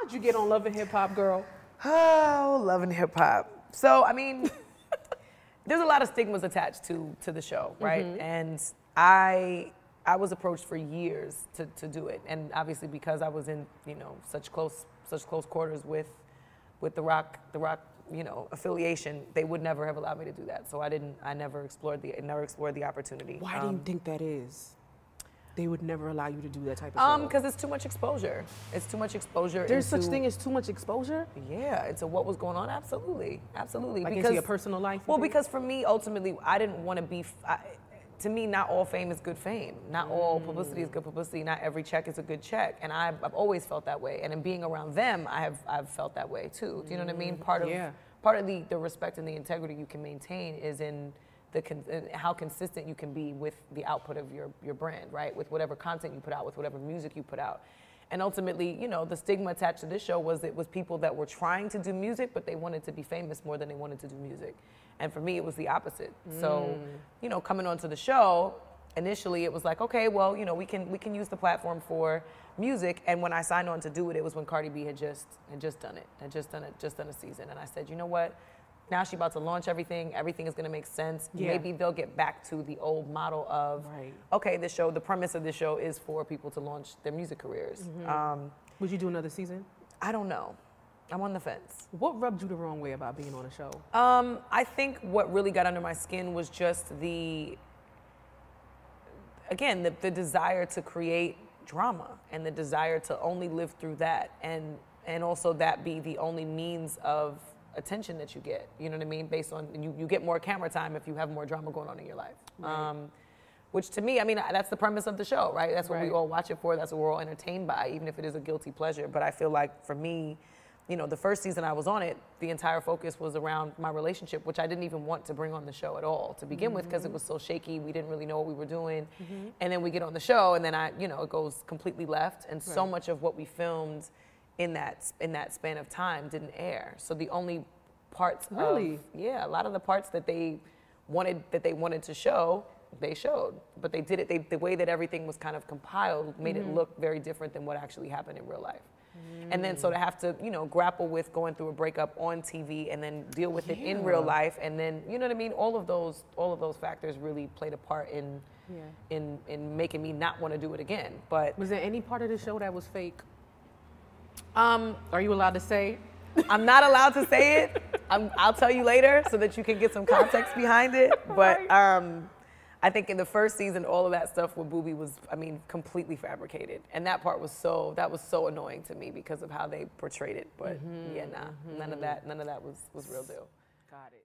did you get on Love and Hip Hop, girl? Oh, Love and Hip Hop. So, I mean, there's a lot of stigmas attached to the show, right? And I was approached for years to do it, and obviously because I was in, you know, such close quarters with the rock, you know, affiliation, they would never have allowed me to do that. So I never explored the opportunity. Why do you think that is? They would never allow you to do that type of show. Because it's too much exposure. It's too much exposure. There's such thing as too much exposure? Yeah, into what was going on. Absolutely, absolutely. Like into your personal life? Well, because for me, ultimately, I didn't want to be. To me, not all fame is good fame. Not all publicity is good publicity. Not every check is a good check. And I've always felt that way. And in being around them, I've felt that way too. Do you know what I mean? Part of the respect and the integrity you can maintain is in how consistent you can be with the output of your brand, right? With whatever content you put out, with whatever music you put out. And ultimately, you know, the stigma attached to this show was it was people that were trying to do music, but they wanted to be famous more than they wanted to do music. And for me, it was the opposite. So, you know, coming onto the show, initially it was like, okay, well, you know, we can use the platform for music. And when I signed on to do it, it was when Cardi B had just done a season. And I said, you know what? Now she's about to launch everything. Everything is going to make sense. Yeah. Maybe they'll get back to the old model of, okay, the premise of this show is for people to launch their music careers. Would you do another season? I don't know. I'm on the fence. What rubbed you the wrong way about being on the show? I think what really got under my skin was just the desire to create drama and the desire to only live through that and also that be the only means of attention that you get, you know what I mean? Based on, you get more camera time if you have more drama going on in your life. Right. Which to me, I mean, that's the premise of the show, right? That's what we all watch it for. That's what we're all entertained by, even if it is a guilty pleasure. But I feel like for me, you know, the first season I was on it, the entire focus was around my relationship, which I didn't even want to bring on the show at all to begin with, because it was so shaky. We didn't really know what we were doing. And then we get on the show and then it goes completely left. And so much of what we filmed in that span of time didn't air. So the only parts a lot of the parts that they wanted to show, they showed. But they did it, the way that everything was kind of compiled made it look very different than what actually happened in real life. And then so to have to, you know, grapple with going through a breakup on TV and then deal with it in real life, and then, you know what I mean, all of those factors really played a part in making me not want to do it again. But was there any part of the show that was fake? Are you allowed to say? I'm not allowed to say it. I'll tell you later so that you can get some context behind it. But I think in the first season, all of that stuff with Boobie was, I mean, completely fabricated. And that part was so annoying to me because of how they portrayed it. But none of that was real deal. Got it.